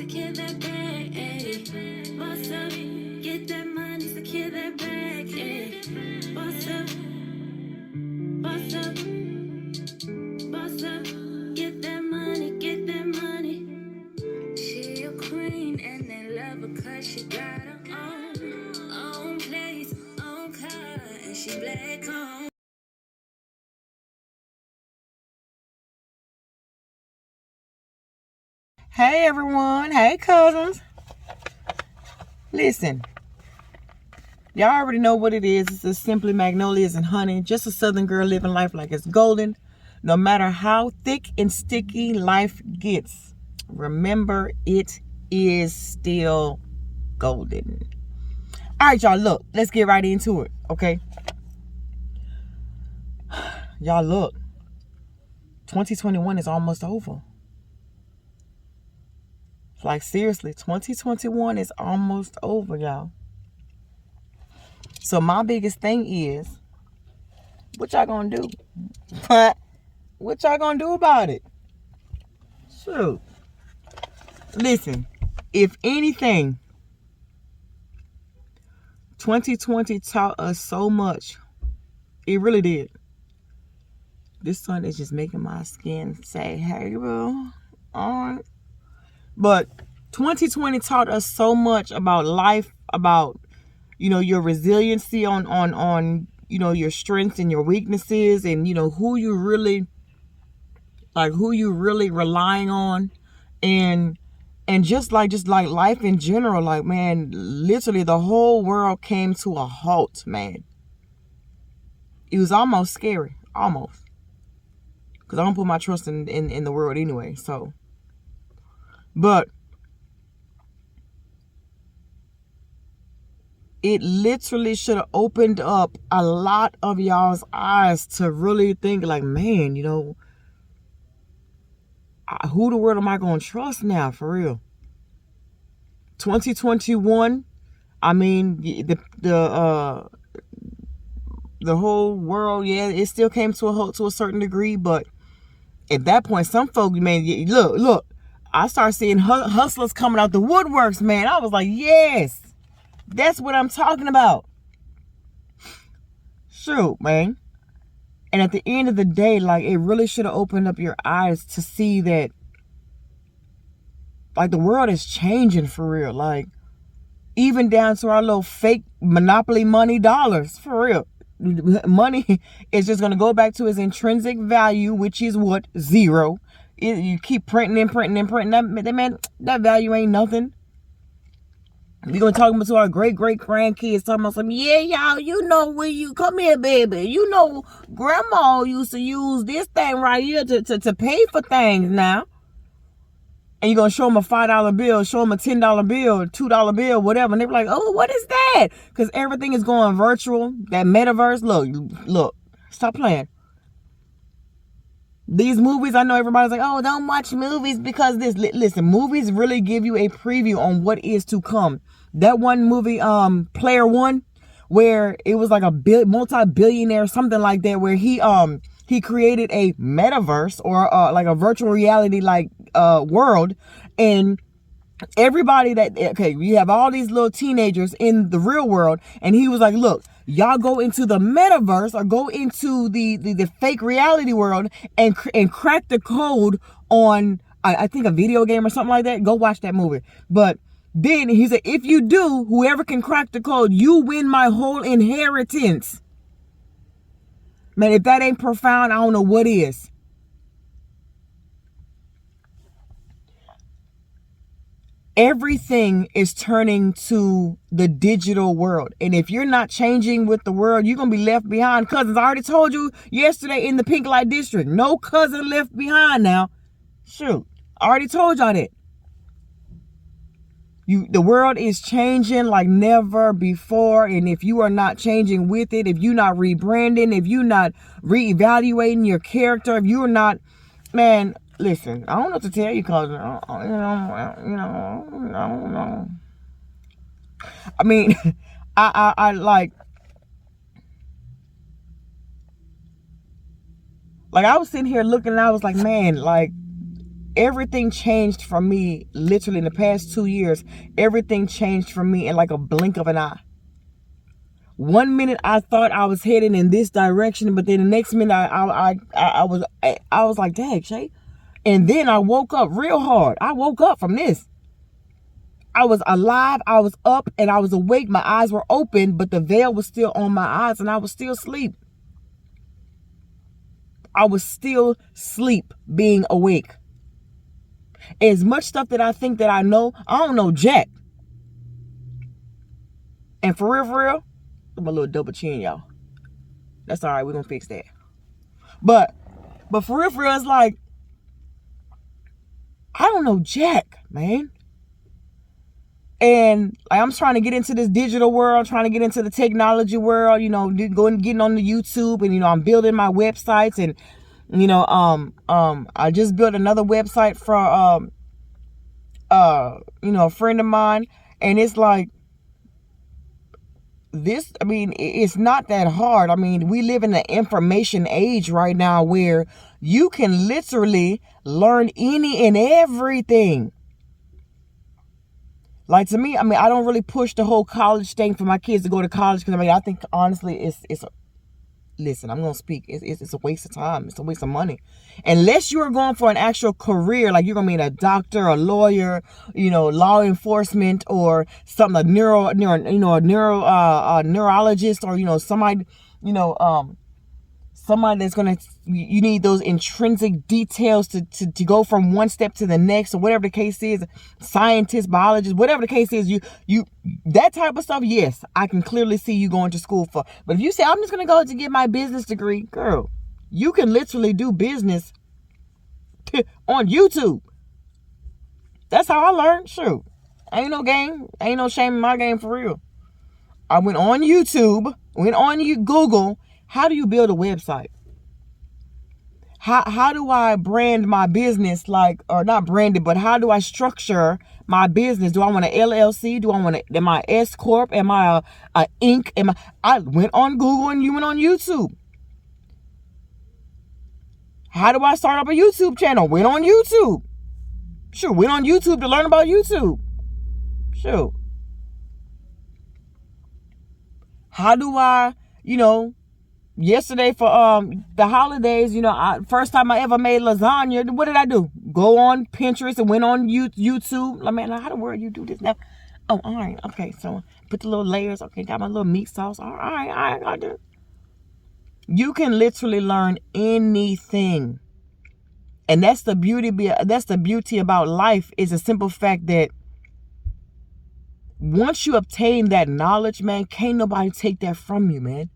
secure that bag, ayy. Boss up, get that money, secure that bag, ayy. Boss up, boss up, boss up, get that money, get that money. She a queen and they love her cause she got her own place, own car, and she black on. Hey everyone, hey cousins. Listen, y'all already know what it is. It's just simply magnolias and honey. Just a southern girl living life like it's golden. No matter how thick and sticky life gets, remember it is still golden. All right, y'all, look, let's get right into it, okay? Y'all, look, 2021 is almost over. Like, seriously, 2021 is almost over, y'all. So my biggest thing is, what y'all gonna do? What y'all gonna do about it? Shoot. Listen, if anything, 2020 taught us so much. It really did. This sun is just making my skin say, hey, bro, all right. But 2020 taught us so much about life, about, your resiliency on your strengths and your weaknesses, and, who you really relying on, and just like life in general. Like, man, literally the whole world came to a halt, man. It was almost scary, almost. Because I don't put my trust in the world anyway, so. But it literally should have opened up a lot of y'all's eyes to really think like, man, who the world am I going to trust now, for real? 2021, I mean, the whole world, yeah, it still came to a halt to a certain degree, but at that point, some folks, man, look, I started seeing hustlers coming out the woodworks, man. I was like, yes, that's what I'm talking about. Shoot, man. And at the end of the day, like, it really should have opened up your eyes to see that, like, the world is changing for real. Like, even down to our little fake monopoly money dollars, for real. Money is just going to go back to its intrinsic value, which is what? Zero. You keep printing and printing and printing. That value ain't nothing. We're going to talk to our great-great-grandkids, talking about some, yeah, y'all, when you come here, baby. Grandma used to use this thing right here to pay for things now. And you're going to show them a $5 bill, show them a $10 bill, $2 bill, whatever. And they're like, oh, what is that? Because everything is going virtual. That metaverse, look, stop playing. These movies, I know everybody's like, oh, don't watch movies because this. Listen, movies really give you a preview on what is to come. That one movie, Player One, where it was like a multi-billionaire, something like that, where he created a metaverse or like a virtual reality world, and everybody you have all these little teenagers in the real world, and he was like, look, y'all go into the metaverse or go into the fake reality world and crack the code on I think a video game or something like that. Go watch that movie. But then he said, if you do, whoever can crack the code, you win my whole inheritance. Man, if that ain't profound, I don't know what is. Everything is turning to the digital world. And if you're not changing with the world, you're going to be left behind. Cousins, I already told you yesterday in the Pink Light District, no cousin left behind now. Shoot, I already told y'all that. The world is changing like never before. And if you are not changing with it, if you're not rebranding, if you're not reevaluating your character, if you're not, man, listen, I don't know what to tell you, cousin. I don't know. I mean, I like I was sitting here looking and I was like, man, like, everything changed for me literally in the past 2 years. Everything changed for me in like a blink of an eye. 1 minute I thought I was heading in this direction, but then the next minute I was like, dang, Shay. And then I woke up real hard. I woke up from this. I was alive, I was up, and I was awake. My eyes were open, but the veil was still on my eyes, and I was still asleep. I was still asleep, being awake. As much stuff that I think that I know, I don't know jack. And for real, I'm a little double chin, y'all. That's all right, we're gonna fix that. But for real, it's like, I don't know jack, man. And I'm trying to get into this digital world, trying to get into the technology world, getting on the YouTube, and I'm building my websites, and I just built another website for a friend of mine, and it's like this. I mean, it's not that hard. I mean, we live in an information age right now where you can literally learn any and everything. Like, to me, I mean, I don't really push the whole college thing for my kids to go to college, because I think honestly listen, I'm going to speak. It's a waste of time. It's a waste of money. Unless you are going for an actual career, like you're going to be a doctor, a lawyer, law enforcement, or something, a neurologist, or, somebody, somebody that's going to, you need those intrinsic details to go from one step to the next, or whatever the case is, scientist, biologist, whatever the case is, you that type of stuff, yes, I can clearly see you going to school for. But if you say, I'm just going to go to get my business degree, girl, you can literally do business on YouTube. That's how I learned. Shoot, ain't no shame in my game, for real. I went on YouTube, Google, how do you build a website? How do I brand my business, or not brand it, but how do I structure my business? Do I want an LLC? Am I S Corp? Am I a Inc? I went on Google and you went on YouTube. How do I start up a YouTube channel? Went on YouTube. Sure, went on YouTube to learn about YouTube. Sure. How do I, yesterday for the holidays, first time I ever made lasagna, what did I do? Go on Pinterest and went on YouTube. I mean, how the word you do this now? Oh, all right. Okay, so put the little layers. Okay, got my little meat sauce. All right, I got it. You can literally learn anything. And that's the beauty about life, is a simple fact that once you obtain that knowledge, man, can't nobody take that from you, man.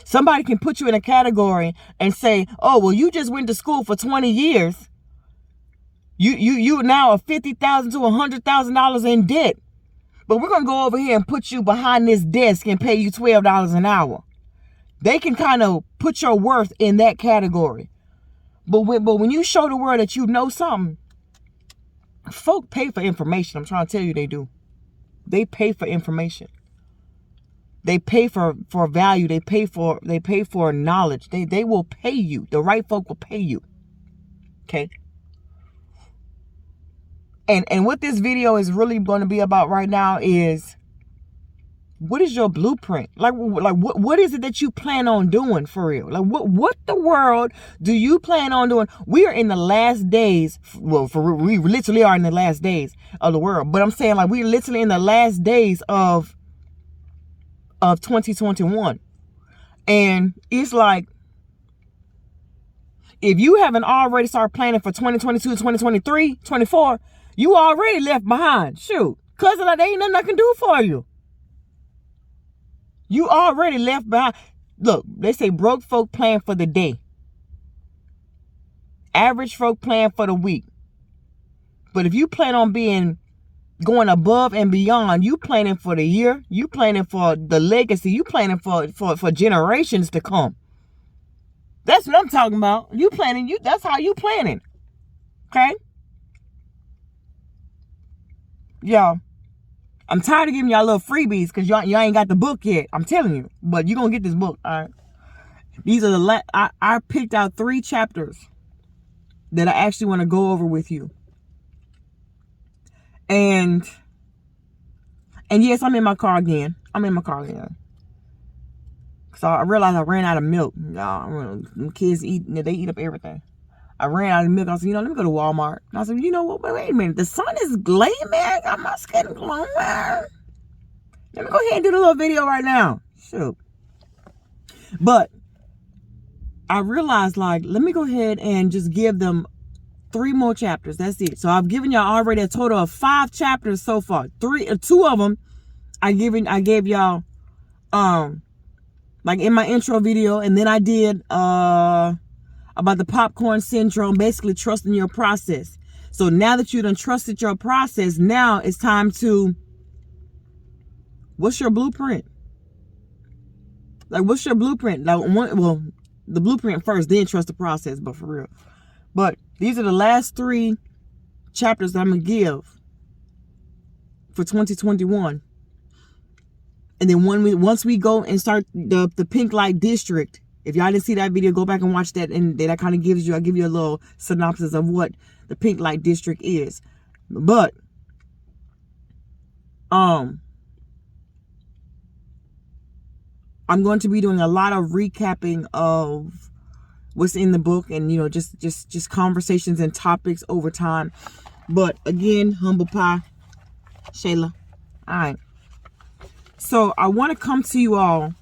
Somebody can put you in a category and say, oh, well, you just went to school for 20 years. You now are $50,000 to $100,000 in debt. But we're going to go over here and put you behind this desk and pay you $12 an hour. They can kind of put your worth in that category. But when you show the world that you know something, folk pay for information. I'm trying to tell you, they do. They pay for information. They pay for value. They pay for knowledge. They will pay you. The right folk will pay you. Okay. And what this video is really going to be about right now is, what is your blueprint? Like what is it that you plan on doing for real? Like what the world do you plan on doing? We are in the last days. Well, we literally are in the last days of the world. But I'm saying, like, we're literally in the last days of 2021. And it's like, if you haven't already started planning for 2022, 2023, 24, you already left behind. Shoot. Because there ain't nothing I can do for you. You already left behind. Look, they say broke folk plan for the day. Average folk plan for the week. But if you plan on going above and beyond, you planning for the year, you planning for the legacy, you planning for generations to come. That's what I'm talking about. You planning, that's how you planning. Okay? Y'all, I'm tired of giving y'all little freebies because y'all ain't got the book yet. I'm telling you. But you're going to get this book. All right. These are I picked out 3 chapters that I actually want to go over with you. And yes, I'm in my car again. So I realized I ran out of milk. Y'all, kids they eat up everything. I ran out of milk. I said, let me go to Walmart. And I said, you know what? Wait a minute. The sun is late, man. I got my skin glowing. Let me go ahead and do the little video right now. Shoot. But I realized, let me go ahead and just give them 3 more chapters. That's it. So I've given y'all already a total of 5 chapters so far. 2 of them I gave y'all in my intro video, and then I did about the popcorn syndrome, basically trusting your process. So now that you done trusted your process, now it's time to, what's your blueprint? What's your blueprint? The blueprint first, then trust the process, but for real. But these are the last 3 chapters that I'm going to give for 2021. And then once we go and start the Pink Light District, if y'all didn't see that video, go back and watch that. And that kind of I'll give you a little synopsis of what the Pink Light District is. But, I'm going to be doing a lot of recapping of what's in the book, and just conversations and topics over time. But again, humble pie, Shayla. All right. So I want to come to you all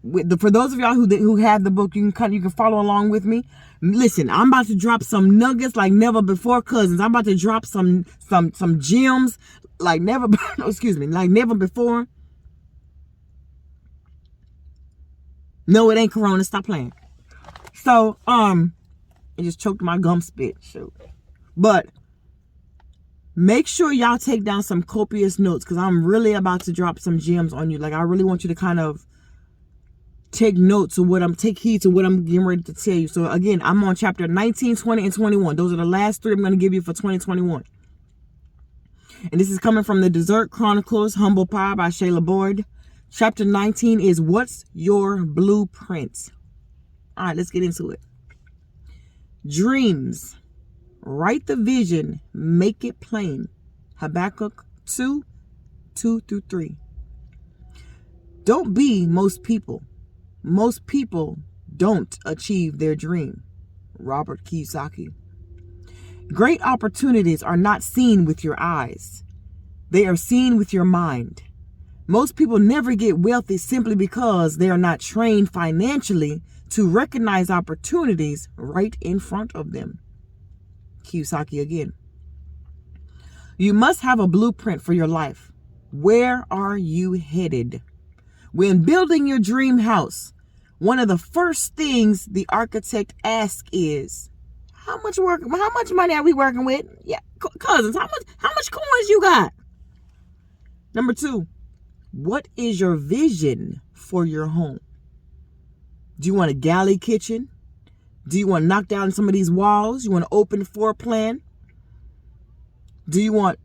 with for those of y'all who have the book, you can follow along with me. Listen, I'm about to drop some nuggets like never before, cousins. I'm about to drop some gems like never. Like never before. No, it ain't Corona. Stop playing. So it just choked my gum spit. Shoot. But make sure y'all take down some copious notes, because I'm really about to drop some gems on you. I really want you to kind of take notes of take heed to what I'm getting ready to tell you. So again, I'm on chapter 19, 20, and 21. Those are the last 3 I'm going to give you for 2021. And this is coming from the Dessert Chronicles, Humble Pie by Shayla Boyd. Chapter 19 is What's Your Blueprint? All right, let's get into it. Dreams. Write the vision, make it plain. Habakkuk 2:2-3. Don't be most people. Most people don't achieve their dream. Robert Kiyosaki. Great opportunities are not seen with your eyes. They are seen with your mind. Most people never get wealthy simply because they are not trained financially to recognize opportunities right in front of them. Kiyosaki again. You must have a blueprint for your life. Where are you headed? When building your dream house, one of the first things the architect asks is, how much money are we working with? Yeah, cousins, how much coins you got? Number 2, what is your vision for your home? Do you want a galley kitchen? Do you want to knock down some of these walls? You want an open floor plan? Do you want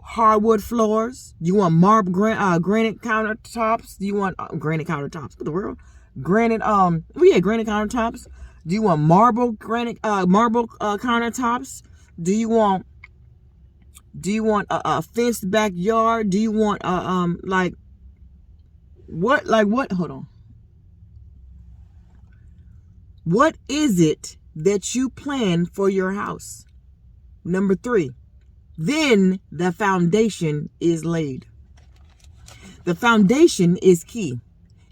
hardwood floors? Do you want granite countertops? Do you want granite countertops? What the world? Granite granite countertops. Do you want marble countertops? Do you want a fenced backyard? Do you want what? Hold on. What is it that you plan for your house? Number 3, then the foundation is laid. The foundation is key.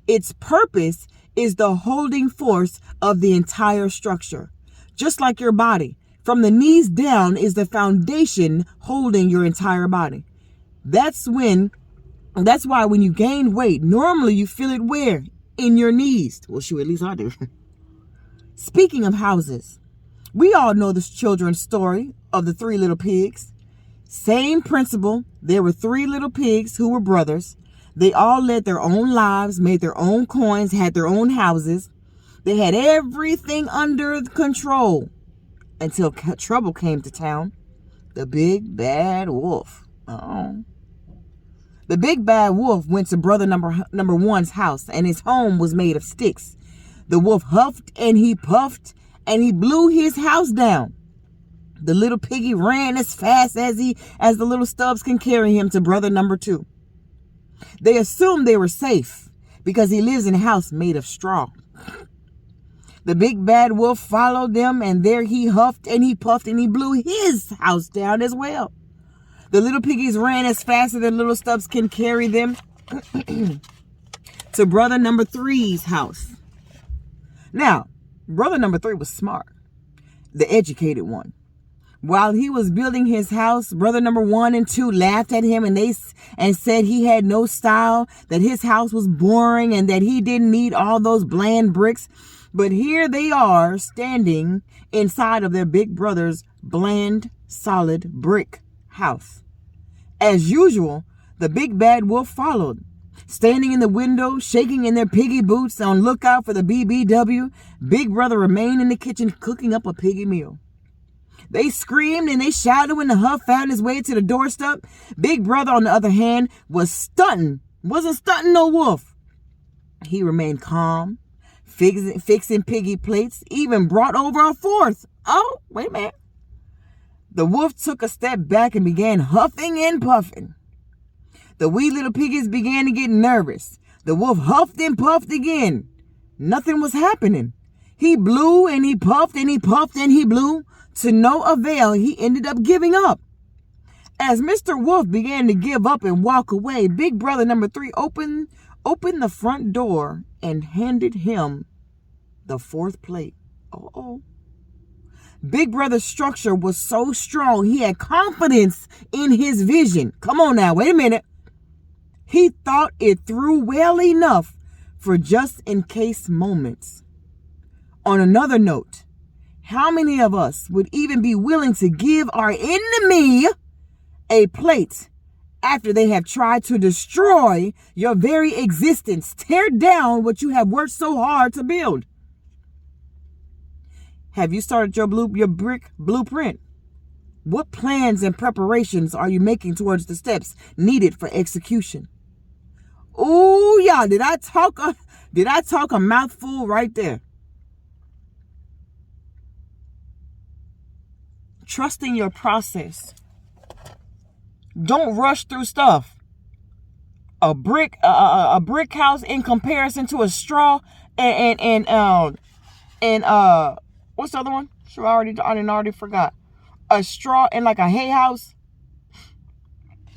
Its purpose is the holding force of the entire structure. Just like your body, from the knees down is the foundation holding your entire body. That's why when you gain weight, normally you feel it where? In your knees. Well, shoot, at least I do. Speaking of houses, we all know this children's story of the 3 little pigs. Same principle. There were 3 little pigs who were brothers. They all led their own lives, made their own coins, had their own houses. They had everything under control until trouble came to town. The big bad wolf. The big bad wolf went to brother number one's house, and his home was made of sticks. The wolf huffed and he puffed and he blew his house down. The little piggy ran as fast as the little stubs can carry him to brother number 2. They assumed they were safe because he lives in a house made of straw. The big bad wolf followed them, and there he huffed and he puffed and he blew his house down as well. The little piggies ran as fast as their little stubs can carry them to brother number 3's house. Now, brother number 3 was smart, the educated one. While he was building his house, brother number 1 and 2 laughed at him and said he had no style, that his house was boring, and that he didn't need all those bland bricks. But here they are standing inside of their big brother's bland, solid brick house. As usual, the big bad wolf followed, standing in the window, shaking in their piggy boots on lookout for the BBW. Big brother remained in the kitchen cooking up a piggy meal. They screamed and they shouted when the huff found his way to the doorstep. Big brother, on the other hand, wasn't stunting no wolf. He remained calm, fixing piggy plates, even brought over a 4th. Oh, wait a minute. The wolf took a step back and began huffing and puffing. The wee little piggies began to get nervous. The wolf huffed and puffed again. Nothing was happening. He blew and he puffed and he puffed and he blew. To no avail, he ended up giving up. As Mr. Wolf began to give up and walk away, big brother number 3 opened the front door and handed him the 4th plate. Uh-oh. Big brother's structure was so strong, he had confidence in his vision. Come on now, wait a minute. He thought it through well enough for just in case moments. On another note, how many of us would even be willing to give our enemy a plate after they have tried to destroy your very existence, tear down what you have worked so hard to build? Have you started your brick blueprint? What plans and preparations are you making towards the steps needed for execution? Oh, yeah, did I talk a mouthful right there? Trusting your process. Don't rush through stuff. A brick house in comparison to a straw and what's the other one? Sure, I already forgot. A straw and like a hay house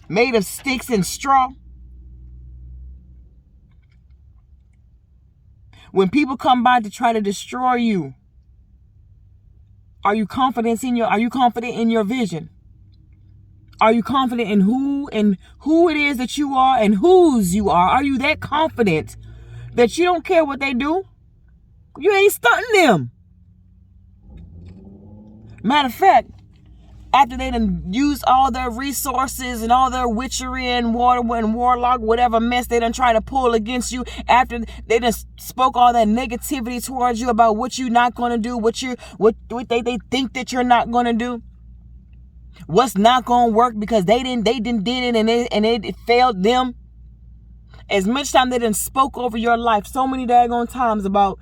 made of sticks and straw. When people come by to try to destroy you, are you confident in your vision? Are you confident in who it is that you are and whose you are? Are you that confident that you don't care what they do? You ain't stunting them. Matter of fact, after they done used all their resources and all their witchery and warlock, whatever mess they done try to pull against you, after they done spoke all that negativity towards you about what you're not going to do, what they think that you're not going to do, what's not going to work because they did it and it failed them. As much time they done spoke over your life so many daggone times about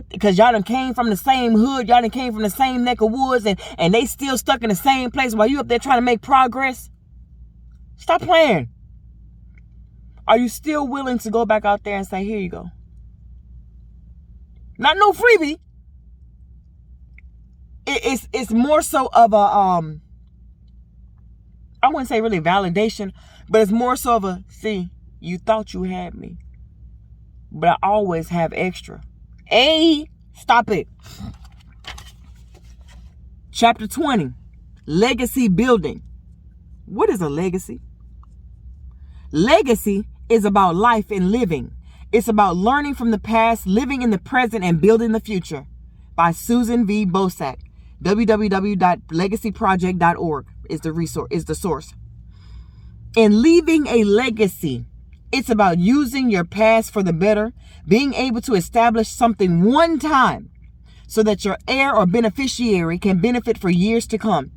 because y'all done came from the same hood, y'all done came from the same neck of woods, and they still stuck in the same place while you up there trying to make progress. Stop playing. Are you still willing to go back out there and say, here you go? Not no freebie. It's more so of a I wouldn't say really validation, but it's more so of a, see, you thought you had me, but I always have extra. Hey, stop it. Chapter 20, legacy building. What is a legacy? Legacy is about life and living. It's about learning from the past, living in the present, and building the future. By Susan V. Bosak. www.legacyproject.org is the source. In leaving a legacy, it's about using your past for the better, being able to establish something one time so that your heir or beneficiary can benefit for years to come.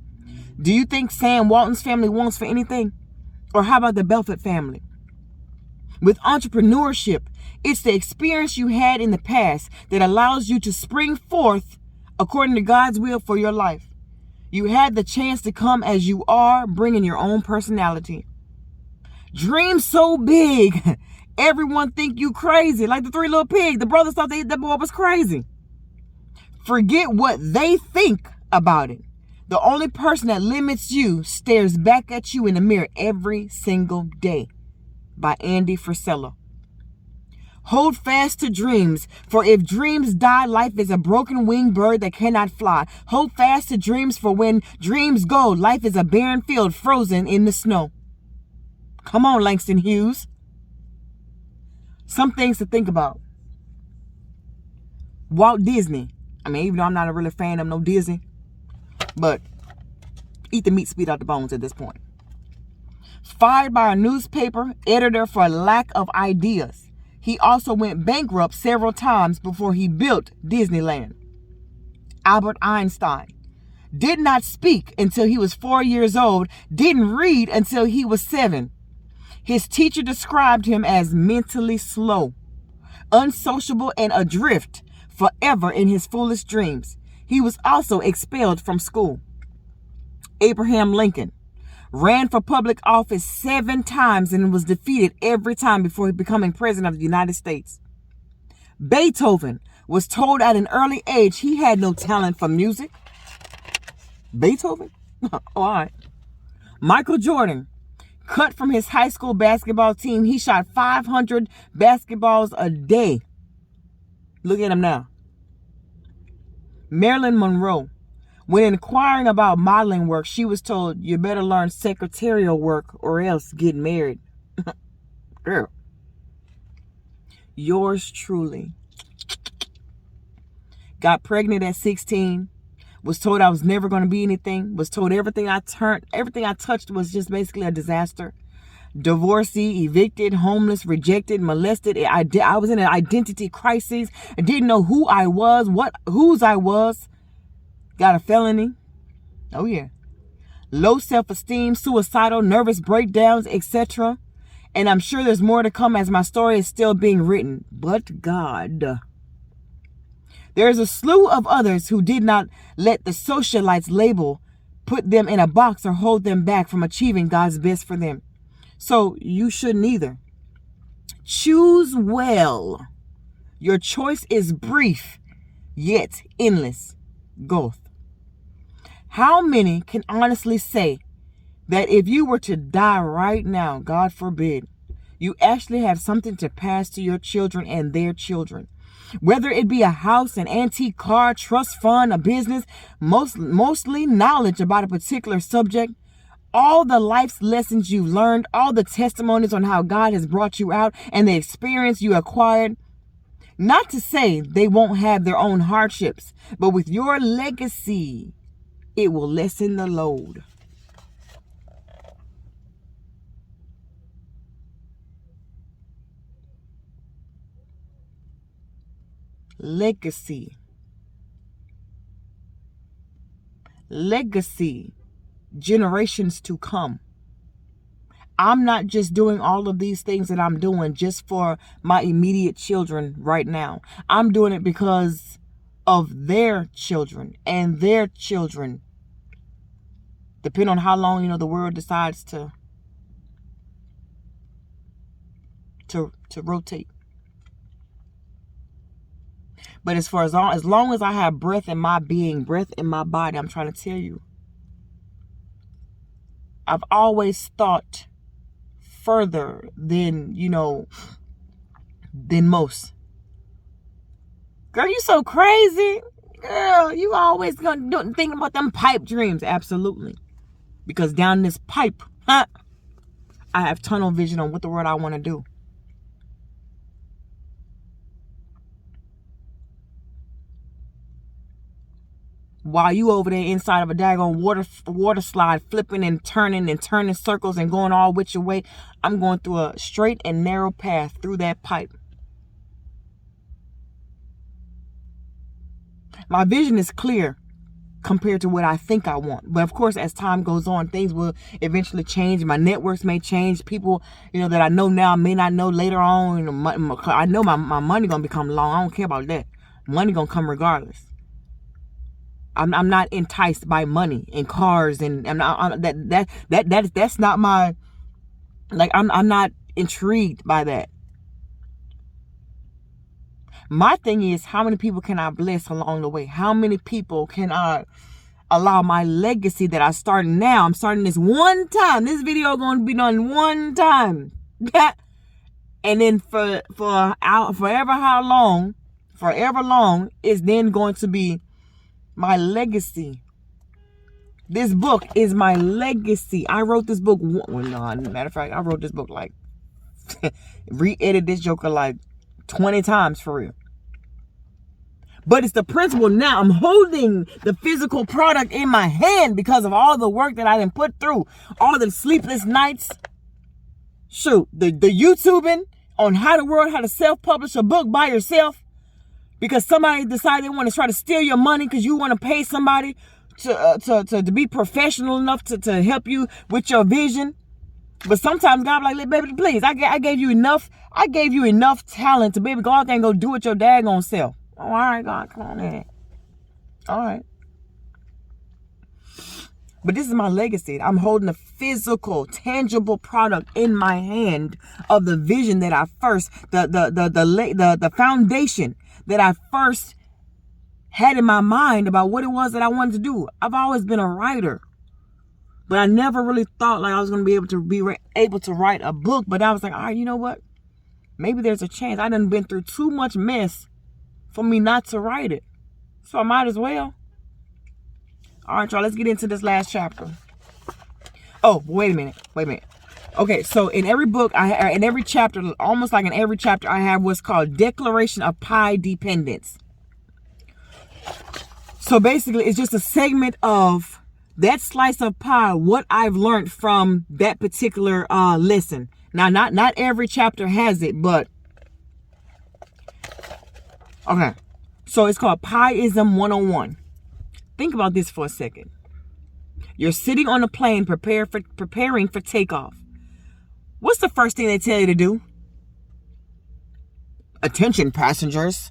Do you think Sam Walton's family wants for anything? Or how about the Belfort family? With entrepreneurship, it's the experience you had in the past that allows you to spring forth according to God's will for your life. You had the chance to come as you are, bringing your own personality. Dream so big, everyone think you crazy. Like the Three Little Pigs, the brothers thought that boy was crazy. Forget what they think about it. The only person that limits you stares back at you in the mirror every single day. By Andy Frisella. Hold fast to dreams, for if dreams die, life is a broken winged bird that cannot fly. Hold fast to dreams, for when dreams go, life is a barren field frozen in the snow. Come on, Langston Hughes. Some things to think about. Walt Disney. I mean, even though I'm not a really fan of no Disney, but eat the meat, spit out the bones at this point. Fired by a newspaper editor for lack of ideas. He also went bankrupt several times before he built Disneyland. Albert Einstein. Did not speak until he was 4 years old. Didn't read until he was 7. His teacher described him as mentally slow, unsociable, and adrift forever in his foolish dreams. He was also expelled from school. Abraham Lincoln. Ran for public office 7 times and was defeated every time before becoming president of the United States. Beethoven was told at an early age he had no talent for music. Beethoven? All right. Michael Jordan. Cut from his high school basketball team. He shot 500 basketballs a day. Look at him now. Marilyn Monroe. When inquiring about modeling work, she was told, you better learn secretarial work or else get married. Girl. Yours truly. Got pregnant at 16. Was told I was never going to be anything. Was told everything I touched was just basically a disaster. Divorcee, evicted, homeless, rejected, molested. I was in an identity crisis. I didn't know who I was, whose I was. Got a felony. Oh, yeah. Low self-esteem, suicidal, nervous breakdowns, etc. And I'm sure there's more to come as my story is still being written. But God. There's a slew of others who did not let the socialites label put them in a box or hold them back from achieving God's best for them. So you shouldn't either. Choose well. Your choice is brief, yet endless. Growth. How many can honestly say that if you were to die right now, God forbid, you actually have something to pass to your children and their children? Whether it be a house, an antique car, trust fund, a business, mostly knowledge about a particular subject, all the life's lessons you've learned, all the testimonies on how God has brought you out and the experience you acquired. Not to say they won't have their own hardships, but with your legacy, it will lessen the load. Legacy. Legacy. Generations to come. I'm not just doing all of these things that I'm doing just for my immediate children right now. I'm doing it because of their children and their children. Depending on how long, the world decides to rotate. But as long as I have breath in my being, breath in my body, I'm trying to tell you, I've always thought further than most. Girl, you so crazy. Girl, you always gonna think about them pipe dreams. Absolutely. Because down this pipe, I have tunnel vision on what the word I want to do. While you over there inside of a daggone water slide, flipping and turning circles and going all which way, I'm going through a straight and narrow path through that pipe. My vision is clear compared to what I think I want. But of course, as time goes on, things will eventually change. My networks may change. People, that I know now may not know later on. I know my money going to become long. I don't care about that. Money going to come regardless. I'm not enticed by money and cars, and that's not my, like, I'm not intrigued by that. My thing is, how many people can I bless along the way? How many people can I allow my legacy that I started now? I'm starting this one time. This video going to be done one time. And then forever long is then going to be my legacy. This book is my legacy. I wrote this book. Matter of fact, I wrote this book like re-edited this joker like 20 times for real. But it's the principle now. I'm holding the physical product in my hand because of all the work that I done put through, all the sleepless nights. Shoot, the YouTubing on how to self-publish a book by yourself because somebody decided they want to try to steal your money because you want to pay somebody to be professional enough to help you with your vision. But sometimes God be like, baby, please, I gave you enough talent to be able to go out there and go do it your daggone self. Oh, all right, God, come on in. All right. But this is my legacy. I'm holding a physical, tangible product in my hand of the vision that I first, the foundation that I first had in my mind about what it was that I wanted to do. I've always been a writer, but I never really thought like I was going to be able to write a book. But I was like, all right, you know what? Maybe there's a chance. I done been through too much mess for me not to write it. So I might as well. All right, y'all, let's get into this last chapter. Oh, wait a minute. Okay, so in every book, in every chapter, almost like in every chapter, I have what's called Declaration of Pie Dependence. So basically, it's just a segment of that slice of pie, what I've learned from that particular lesson. Now, not every chapter has it, but okay. So it's called Pieism 101. Think about this for a second. You're sitting on a plane preparing for takeoff. What's the first thing they tell you to do? Attention, passengers.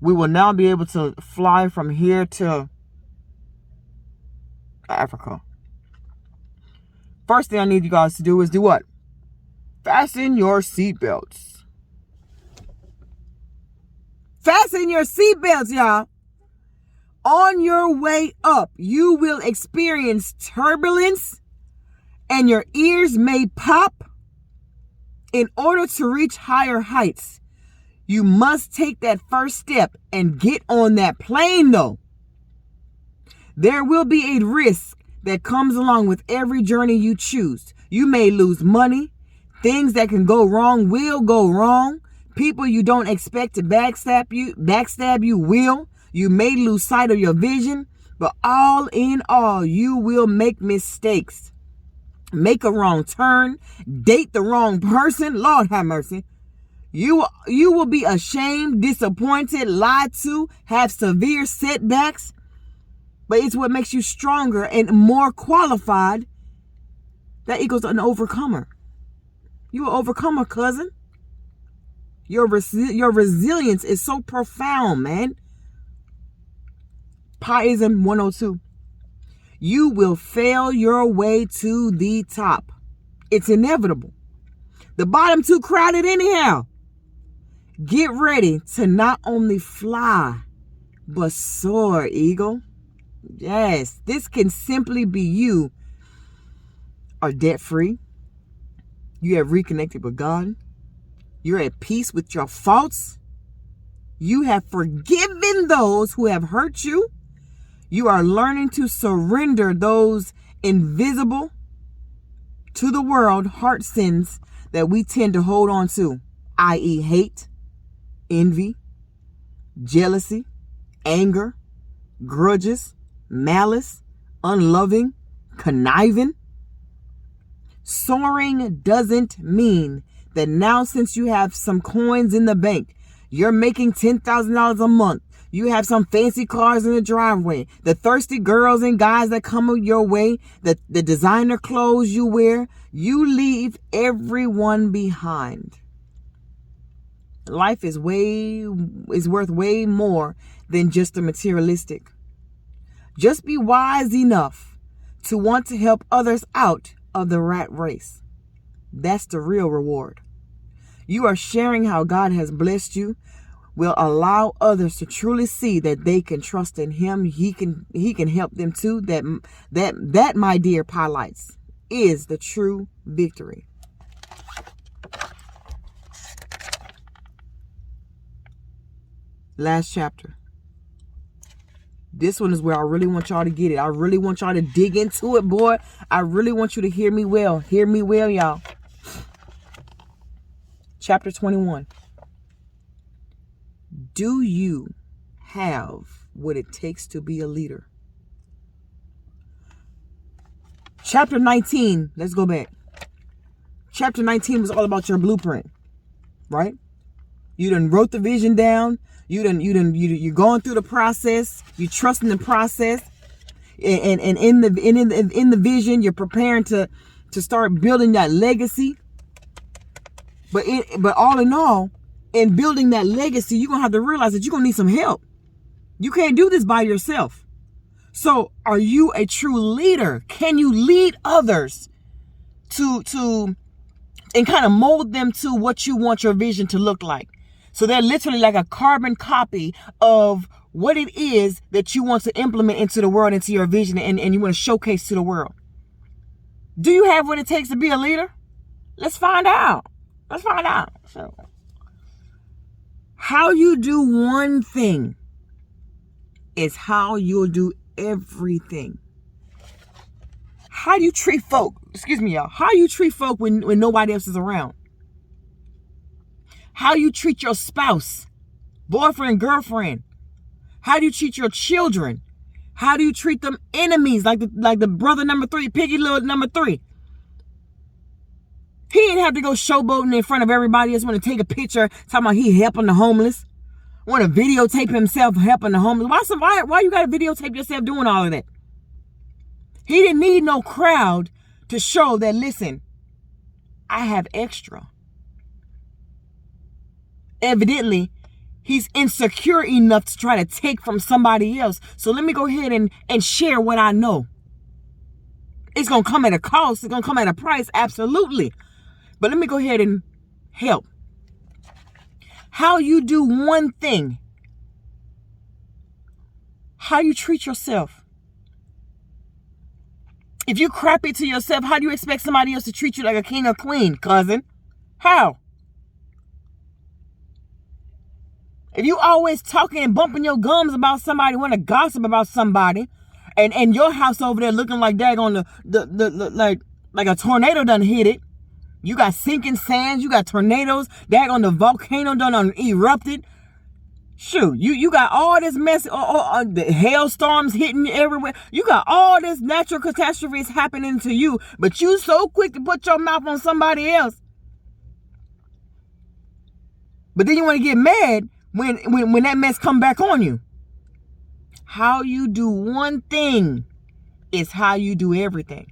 We will now be able to fly from here to Africa. First thing I need you guys to do is do what? Fasten your seatbelts. Fasten your seatbelts, y'all. On your way up, you will experience turbulence and your ears may pop. In order to reach higher heights, you must take that first step and get on that plane, though. There will be a risk that comes along with every journey you choose. You may lose money. Things that can go wrong will go wrong. People you don't expect to backstab you will. You may lose sight of your vision, but all in all, you will make mistakes. Make a wrong turn, date the wrong person. Lord have mercy. You will be ashamed, disappointed, lied to, have severe setbacks. But it's what makes you stronger and more qualified. That equals an overcomer. You an overcomer, cousin. Your resilience is so profound, man. Pieism 102. You will fail your way to the top. It's inevitable. The bottom too crowded anyhow. Get ready to not only fly, but soar, eagle. Yes, this can simply be you are debt-free. You have reconnected with God. You're at peace with your faults. You have forgiven those who have hurt you. You are learning to surrender those invisible to the world heart sins that we tend to hold on to, i.e. hate, envy, jealousy, anger, grudges, malice, unloving, conniving. Soaring doesn't mean that now, since you have some coins in the bank, you're making $10,000 a month. You have some fancy cars in the driveway. The thirsty girls and guys that come your way. The designer clothes you wear. You leave everyone behind. Life is worth way more than just the materialistic. Just be wise enough to want to help others out of the rat race. That's the real reward. You are sharing how God has blessed you will allow others to truly see that they can trust in him. He can help them too. That, my dear pilots, is the true victory. Last chapter. This one is where I really want y'all to get it. I really want y'all to dig into it, boy. I really want you to hear me well. Hear me well, y'all. Chapter 21. Do you have what it takes to be a leader? Chapter 19. Let's go back. Chapter 19 was all about your blueprint, right? You done wrote the vision down. You're going through the process. You trust in the process, and in the vision, you're preparing to start building that legacy. But all in all, in building that legacy, you're gonna have to realize that you're gonna need some help. You can't do this by yourself. So, are you a true leader? Can you lead others to and kind of mold them to what you want your vision to look like? So they're literally like a carbon copy of what it is that you want to implement into the world, into your vision, and you want to showcase to the world. Do you have what it takes to be a leader? Let's find out. Let's find out. So, how you do one thing is how you'll do everything. How you treat folk, excuse me, y'all. How you treat folk when nobody else is around. How you treat your spouse, boyfriend, girlfriend. How do you treat your children? How do you treat them enemies, like the brother number 3, Piggy little number 3? He didn't have to go showboating in front of everybody else, want to take a picture, talking about he helping the homeless. Want to videotape himself helping the homeless. Why you got to videotape yourself doing all of that? He didn't need no crowd to show that, listen, I have extra. Evidently, he's insecure enough to try to take from somebody else. So let me go ahead and share what I know. It's going to come at a cost. It's going to come at a price. Absolutely. But let me go ahead and help. How you do one thing. How you treat yourself. If you crappy to yourself, how do you expect somebody else to treat you like a king or queen, cousin? How? If you always talking and bumping your gums about somebody, want to gossip about somebody, and your house over there looking like that on like a tornado done hit it. You got sinking sands, you got tornadoes, that on the volcano done erupted. Shoot, you got all this mess, the hailstorms hitting you everywhere. You got all this natural catastrophes happening to you, but you so quick to put your mouth on somebody else. But then you want to get mad when that mess come back on you. How you do one thing is how you do everything.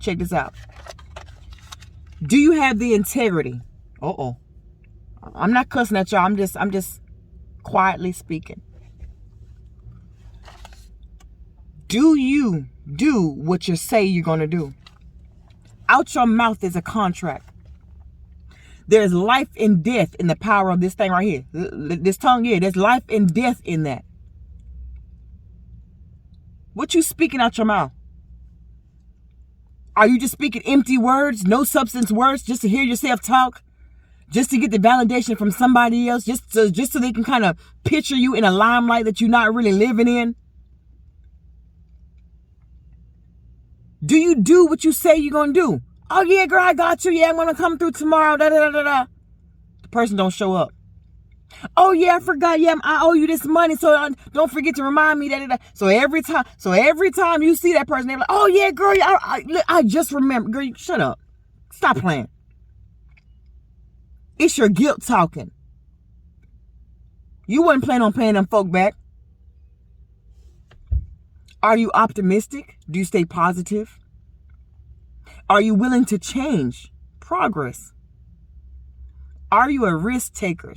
Check this out. Do you have the integrity? I'm not cussing at y'all. I'm just quietly speaking. Do you do what you say you're going to do? Out your mouth is a contract. There's life and death in the power of this thing right here. This tongue here, there's life and death in that. What you speaking out your mouth? Are you just speaking empty words, no substance words, just to hear yourself talk? Just to get the validation from somebody else? Just so they can kind of picture you in a limelight that you're not really living in? Do you do what you say you're going to do? Oh, yeah, girl, I got you. Yeah, I'm going to come through tomorrow. The person don't show up. Oh, yeah, I forgot. Yeah, I owe you this money, so don't forget to remind me. So every time you see that person, they're like, oh, yeah, girl, I just remember. Girl, shut up. Stop playing. It's your guilt talking. You wasn't planning on paying them folk back. Are you optimistic? Do you stay positive? Are you willing to change? Progress. Are you a risk taker?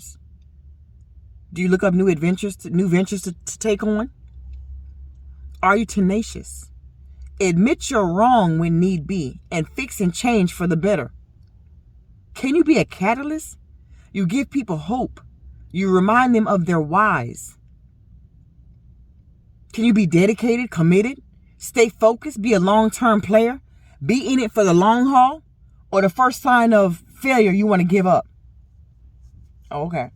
Do you look up new ventures to take on? Are you tenacious? Admit you're wrong when need be and fix and change for the better. Can you be a catalyst? You give people hope. You remind them of their whys. Can you be dedicated, committed, stay focused, be a long-term player, be in it for the long haul, or the first sign of failure you want to give up? Oh, okay.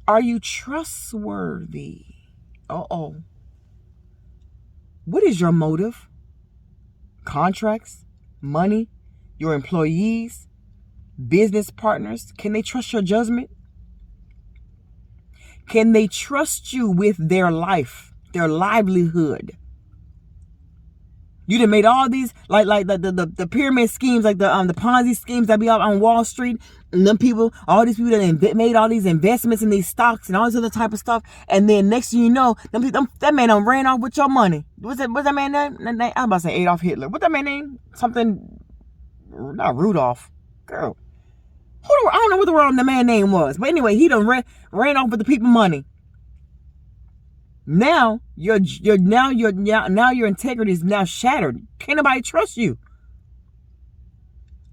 Are you trustworthy? Uh-oh. What is your motive? Contracts, money, your employees, business partners, can they trust your judgment? Can they trust you with their life, their livelihood? You done made all these, like the pyramid schemes, like the Ponzi schemes that be out on Wall Street. And them people, all these people that made all these investments in these stocks and all this other type of stuff. And then next thing you know, that man done ran off with your money. What's that man name? I'm about to say Adolf Hitler. What's that man name? Something, not Rudolph. Girl. I don't know what the wrong the man name was. But anyway, he done ran off with the people money. Now your integrity is now shattered. Can't nobody trust you.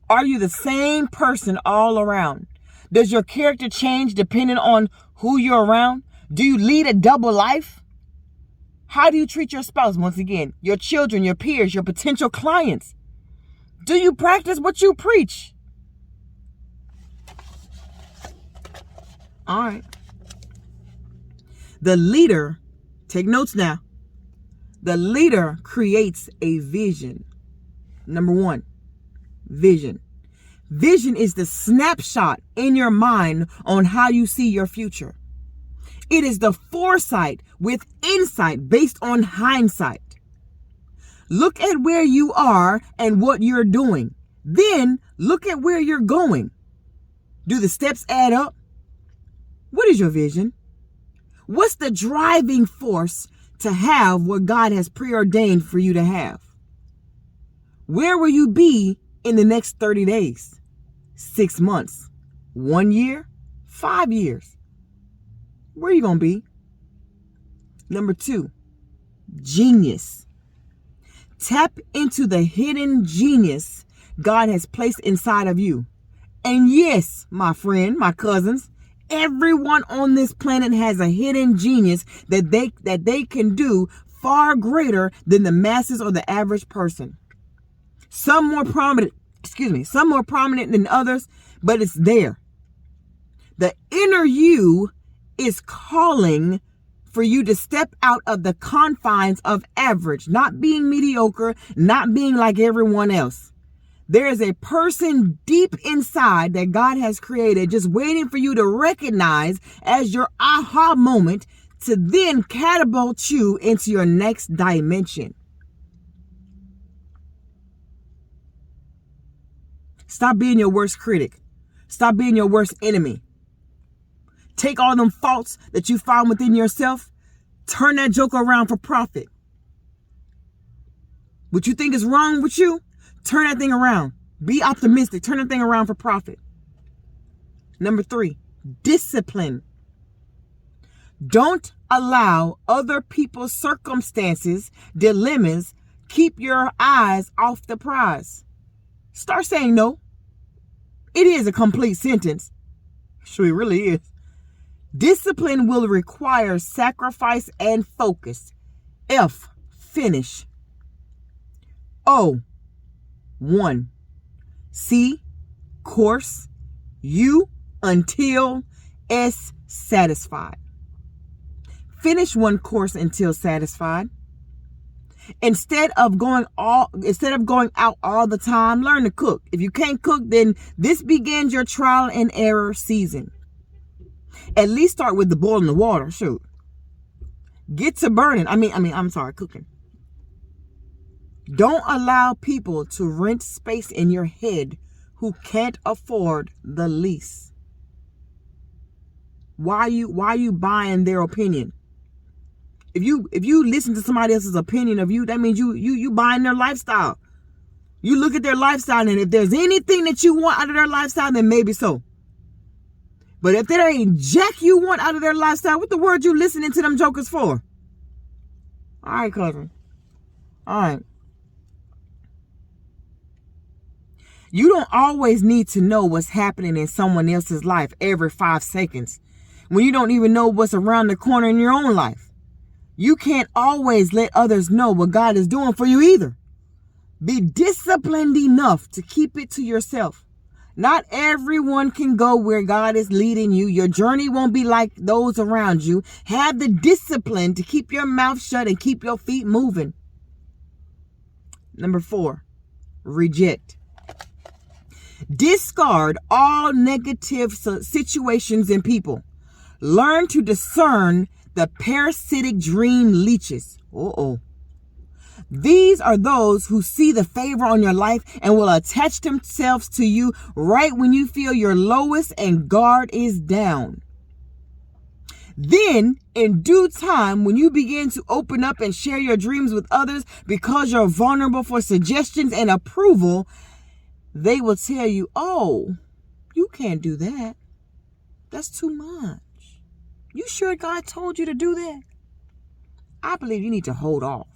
Are you the same person all around? Does your character change depending on who you're around? Do you lead a double life? How do you treat your spouse? Once again, your children, your peers, your potential clients. Do you practice what you preach? All right. The leader, take notes now. The leader creates a vision. Number one, vision. Vision is the snapshot in your mind on how you see your future. It is the foresight with insight based on hindsight. Look at where you are and what you're doing. Then look at where you're going. Do the steps add up? What is your vision? What's the driving force to have what God has preordained for you to have? Where will you be in the next 30 days, 6 months, 1 year, 5 years? Where are you going to be? Number two, genius. Tap into the hidden genius God has placed inside of you. And yes, my friend, my cousins, everyone on this planet has a hidden genius that they can do far greater than the masses or the average person. Some more prominent than others, but it's there. The inner you is calling for you to step out of the confines of average, not being mediocre, not being like everyone else. There is a person deep inside that God has created just waiting for you to recognize as your aha moment to then catapult you into your next dimension. Stop being your worst critic. Stop being your worst enemy. Take all them faults that you find within yourself, turn that joker around for profit. What you think is wrong with you, turn that thing around. Be optimistic. Turn that thing around for profit. Number three, discipline. Don't allow other people's circumstances, dilemmas, keep your eyes off the prize. Start saying no. It is a complete sentence. Sure, it really is. Discipline will require sacrifice and focus. F, finish. O, 1. C, course. U, until. S, satisfied. Finish one course until satisfied. Instead of going out all the time, learn to cook. If you can't cook, then this begins your trial and error season. At least start with the boiling the water. Shoot. Get to burning. Cooking. Don't allow people to rent space in your head who can't afford the lease. Why are you buying their opinion? If you listen to somebody else's opinion of you, that means you buying their lifestyle. You look at their lifestyle, and if there's anything that you want out of their lifestyle, then maybe so. But if there ain't jack you want out of their lifestyle, what the word you listening to them jokers for? All right, cousin. All right. You don't always need to know what's happening in someone else's life every 5 seconds when you don't even know what's around the corner in your own life. You can't always let others know what God is doing for you either. Be disciplined enough to keep it to yourself. Not everyone can go where God is leading you. Your journey won't be like those around you. Have the discipline to keep your mouth shut and keep your feet moving. Number 4, reject. Discard all negative situations and people. Learn to discern the parasitic dream leeches. These are those who see the favor on your life and will attach themselves to you right when you feel your lowest and guard is down. Then, in due time, when you begin to open up and share your dreams with others because you're vulnerable for suggestions and approval, they will tell you, oh, you can't do that. That's too much. You sure God told you to do that? I believe you need to hold off.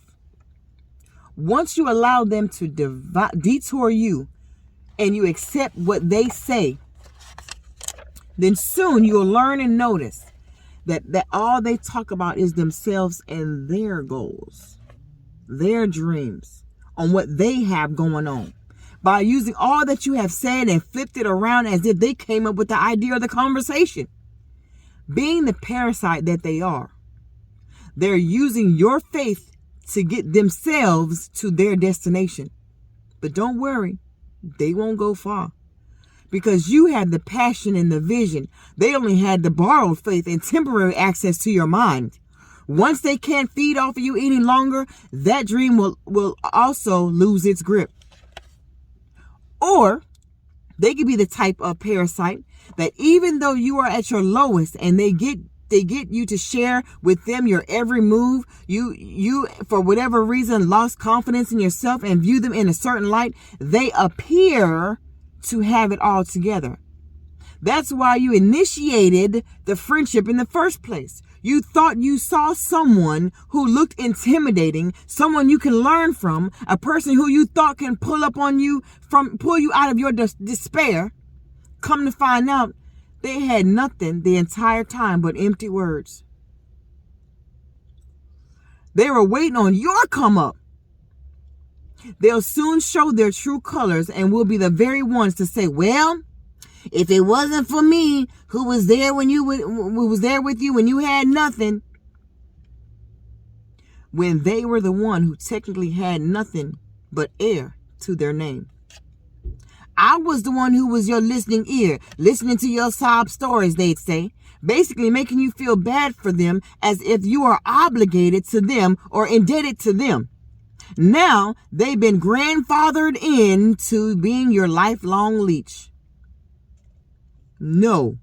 Once you allow them to detour you and you accept what they say, then soon you'll learn and notice that all they talk about is themselves and their goals, their dreams, on what they have going on. By using all that you have said and flipped it around as if they came up with the idea of the conversation. Being the parasite that they are, they're using your faith to get themselves to their destination. But don't worry, they won't go far. Because you had the passion and the vision. They only had the borrowed faith and temporary access to your mind. Once they can't feed off of you any longer, that dream will also lose its grip. Or they could be the type of parasite that even though you are at your lowest and they get you to share with them your every move, you for whatever reason lost confidence in yourself and view them in a certain light, they appear to have it all together. That's why you initiated the friendship in the first place. You thought you saw someone who looked intimidating, someone you can learn from, a person who you thought can pull you out of your despair. Come to find out, they had nothing the entire time but empty words. They were waiting on your come up. They'll soon show their true colors and will be the very ones to say, well, if it wasn't for me, who was there with you when you had nothing, when they were the one who technically had nothing but air to their name. I was the one who was your listening ear, listening to your sob stories, they'd say, basically making you feel bad for them as if you are obligated to them or indebted to them. Now they've been grandfathered into being your lifelong leech. No,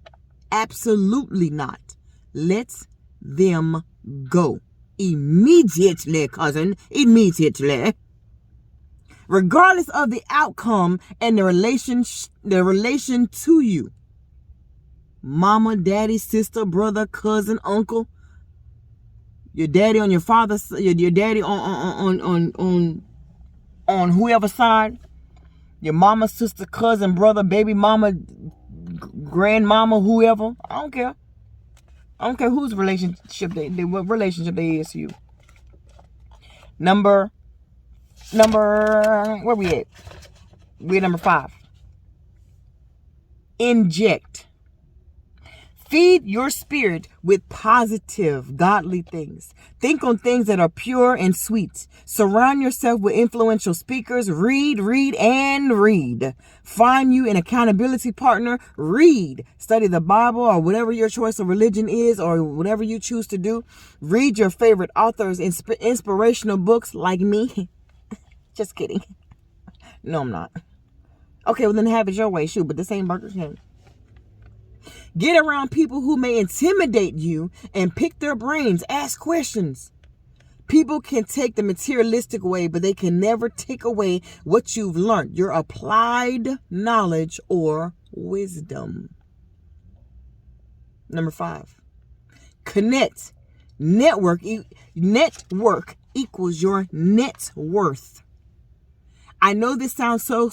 absolutely not. Let them go. Immediately, cousin. Immediately. Regardless of the outcome and the relation to you. Mama, daddy, sister, brother, cousin, uncle. Your daddy on your father's, your daddy on whoever's side. Your mama, sister, cousin, brother, baby mama, grandmama, whoever. I don't care. I don't care whose relationship what relationship they is to you. Number where we at? We're number 5. Inject. Feed your spirit with positive, godly things. Think on things that are pure and sweet. Surround yourself with influential speakers. Read, and read. Find you an accountability partner. Read. Study the Bible or whatever your choice of religion is or whatever you choose to do. Read your favorite authors, inspirational books like me. Just kidding. No, I'm not. Okay, well then have it your way. Shoot, but this ain't Burger King. Get around people who may intimidate you and pick their brains. Ask questions. People can take the materialistic way, but they can never take away what you've learned, your applied knowledge or wisdom. Number 5, connect. Network equals your net worth. I know this sounds so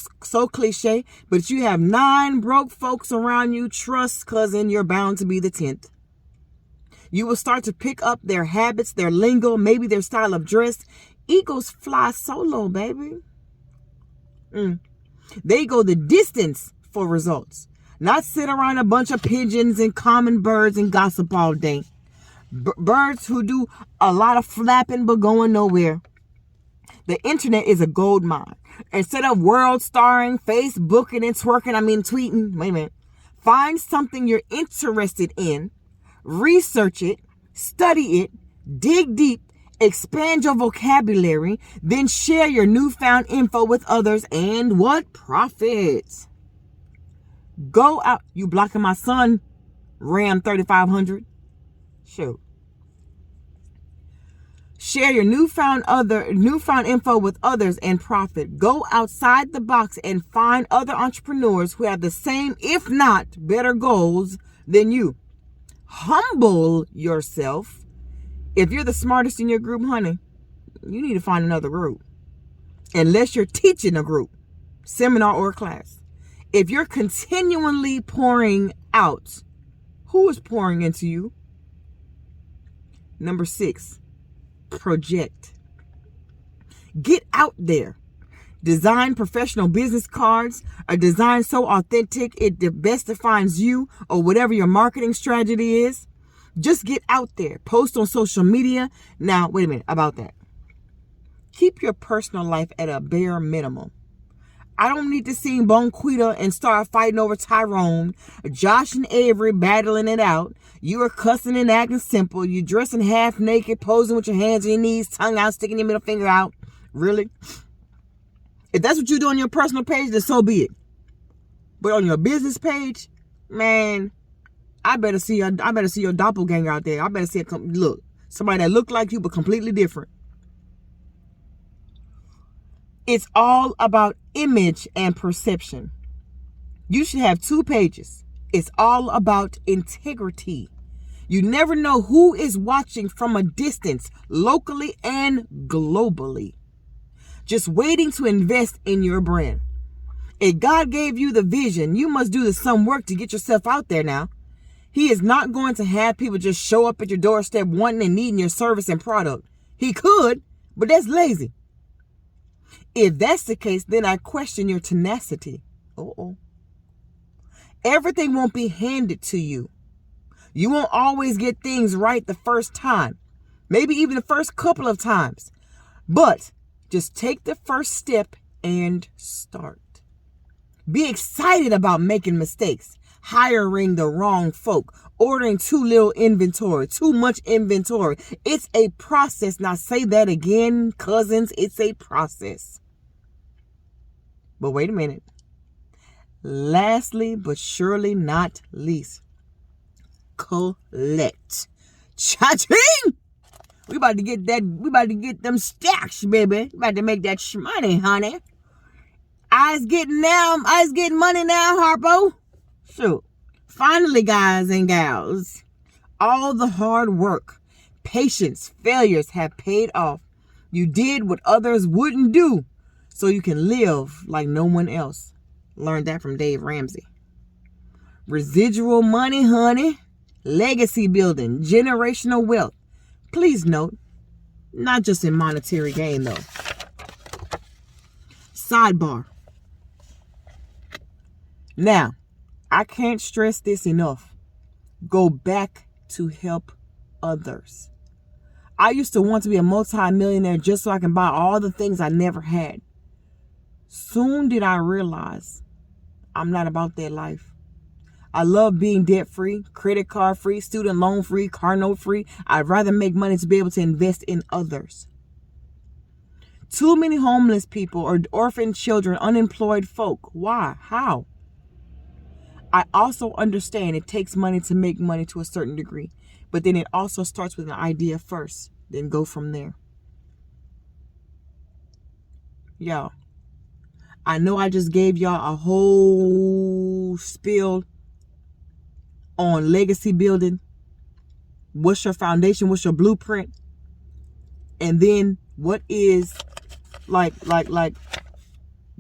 cliche, but if you have 9 broke folks around you, trust, cousin, you're bound to be the 10th. You will start to pick up their habits, their lingo, maybe their style of dress. Eagles fly solo, baby. They go the distance for results. Not sit around a bunch of pigeons and common birds and gossip all day. Birds who do a lot of flapping but going nowhere. The internet is a gold mine. Instead of world starring, Facebooking and tweeting, wait a minute. Find something you're interested in, research it, study it, dig deep, expand your vocabulary, then share your newfound info with others, and what? Profit. Go out. You blocking my son, Ram 3500? Shoot. Share your newfound info with others and profit. Go outside the box and find other entrepreneurs who have the same, if not better, goals than you. Humble yourself. If you're the smartest in your group, honey, you need to find another group. Unless you're teaching a group, seminar, or class. If you're continually pouring out, who is pouring into you? Number 6. Project. Get out there. Design professional business cards. A design so authentic it best defines you, or whatever your marketing strategy is. Just get out there. Post on social media. Now, wait a minute about that. Keep your personal life at a bare minimum. I don't need to see Bonquita and start fighting over Tyrone, Josh and Avery battling it out. You are cussing and acting simple. You dressing half naked, posing with your hands on your knees, tongue out, sticking your middle finger out. Really? If that's what you do on your personal page, then so be it. But on your business page, man, I better see your doppelganger out there. I better see somebody that look like you but completely different. It's all about image and perception. You should have 2 pages. It's all about integrity. You never know who is watching from a distance, locally and globally. Just waiting to invest in your brand. If God gave you the vision, you must do some work to get yourself out there now. He is not going to have people just show up at your doorstep wanting and needing your service and product. He could, but that's lazy. If that's the case, then I question your tenacity. Everything won't be handed to you. You won't always get things right the first time. Maybe even the first couple of times. But just take the first step and start. Be excited about making mistakes, hiring the wrong folk, ordering too little inventory, too much inventory. It's a process. Now say that again, cousins. It's a process. But wait a minute. Lastly, but surely not least, collect. Cha-ching! We about to get them stacks, baby. We about to make that money, honey. I's getting money now, Harpo. Shoot. Finally, guys and gals, all the hard work, patience, failures have paid off. You did what others wouldn't do, so you can live like no one else. Learned that from Dave Ramsey. Residual money, honey. Legacy building. Generational wealth. Please note, not just in monetary gain, though. Sidebar. Now, I can't stress this enough. Go back to help others. I used to want to be a multi-millionaire just so I can buy all the things I never had. Soon did I realize I'm not about that life. I love being debt-free, credit card-free, student loan-free, car note-free. I'd rather make money to be able to invest in others. Too many homeless people or orphan children, unemployed folk. Why? How? I also understand it takes money to make money to a certain degree. But then it also starts with an idea first, then go from there. Y'all, I know I just gave y'all a whole spiel on legacy building. What's your foundation? What's your blueprint? And then what is like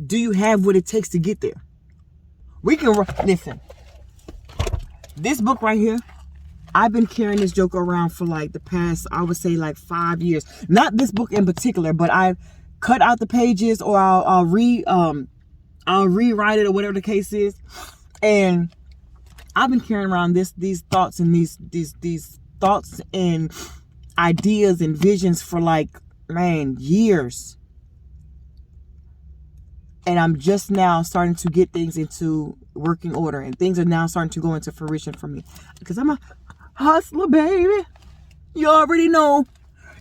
do you have what it takes to get there? We can listen. This book right here, I've been carrying this joke around for like the past, I would say like 5 years. Not this book in particular, but I've cut out the pages, or I'll rewrite it, or whatever the case is. And I've been carrying around these thoughts and these thoughts and ideas and visions for like, man, years. And I'm just now starting to get things into working order, and things are now starting to go into fruition for me, because I'm a hustler, baby. You already know.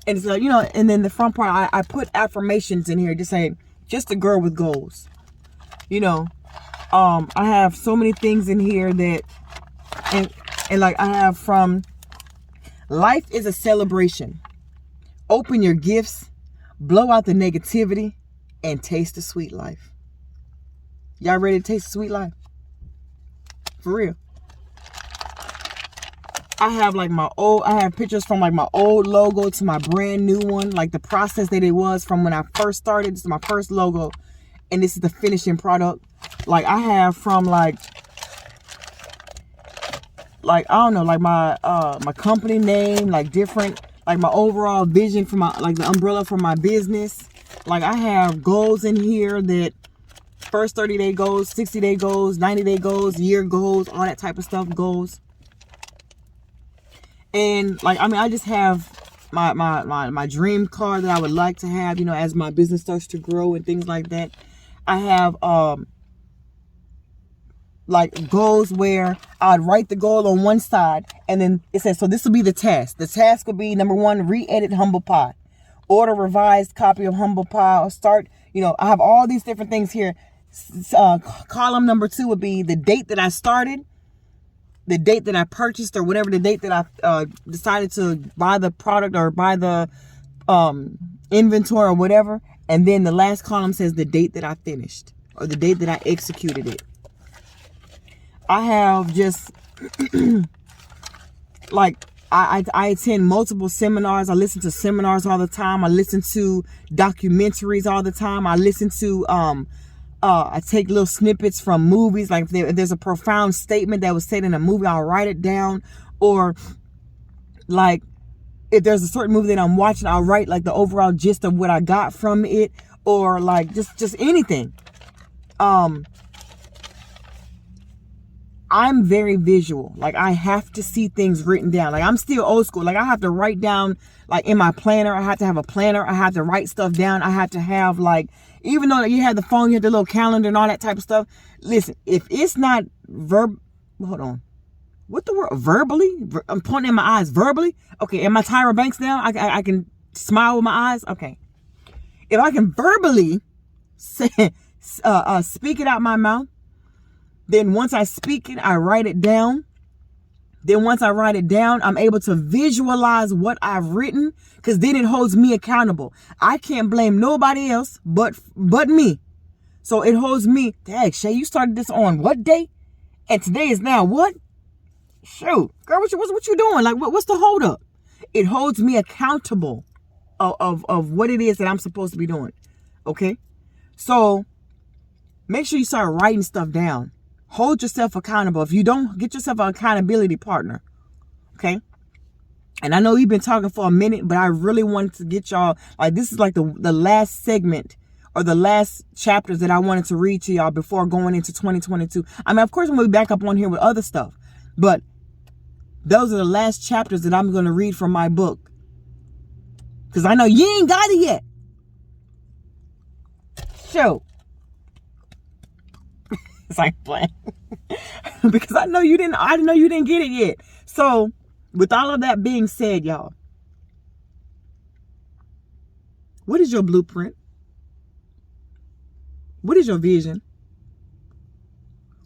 And so, you know, and then the front part, I put affirmations in here, just saying, just a girl with goals. You know, I have so many things in here that, and like I have from, life is a celebration. Open your gifts, blow out the negativity, and taste the sweet life. Y'all ready to taste the sweet life? For real. I have like I have pictures from like my old logo to my brand new one, like the process that it was from when I first started. This is my first logo, and this is the finishing product. Like I have from like I don't know, like my company name, like different, like my overall vision for my, like the umbrella for my business. Like I have goals in here that first 30-day goals, 60-day goals, 90-day goals, year goals, all that type of stuff, goals. And like, I mean, I just have my dream car that I would like to have, you know, as my business starts to grow and things like that. I have like goals where I'd write the goal on one side, and then it says, so this will be the task. The task will be, number one, re-edit Humble Pie, order revised copy of Humble Pie, or start, you know, I have all these different things here. Column number 2 would be the date that I started, the date that I purchased, or whatever the date that I decided to buy the product or buy the inventory or whatever. And then the last column says the date that I finished, or the date that I executed it. I have just like, I attend multiple seminars. I listen to seminars all the time. I listen to documentaries all the time. I listen to I take little snippets from movies. Like if there's a profound statement that was said in a movie, I'll write it down. Or like if there's a certain movie that I'm watching, I'll write like the overall gist of what I got from it. Or like just anything. I'm very visual. Like I have to see things written down. Like I'm still old school. Like I have to write down, like in my planner, I have to have a planner. I have to write stuff down. I have to have, like, even though you have the phone, you have the little calendar and all that type of stuff. Listen, if it's not hold on. What the word? Verbally? I'm pointing in my eyes. Verbally? Okay, am I Tyra Banks now? I can smile with my eyes? Okay. If I can verbally say, speak it out my mouth, then once I speak it, I write it down. Then once I write it down, I'm able to visualize what I've written, because then it holds me accountable. I can't blame nobody else but me. So it holds me. Dang, Shay, you started this on what day? And today is now what? Shoot, girl, what you doing? Like, what's the hold up? It holds me accountable of what it is that I'm supposed to be doing. Okay? So make sure you start writing stuff down. Hold yourself accountable. If you don't, get yourself an accountability partner. Okay? And I know we've been talking for a minute, but I really wanted to get y'all, like, this is like the last segment, or the last chapters that I wanted to read to y'all before going into 2022. I mean, of course, I'm going to be back up on here with other stuff, but those are the last chapters that I'm going to read from my book. Because I know you ain't got it yet. Show. It's like playing. Because I know you didn't get it yet. So, with all of that being said, y'all, what is your blueprint? What is your vision?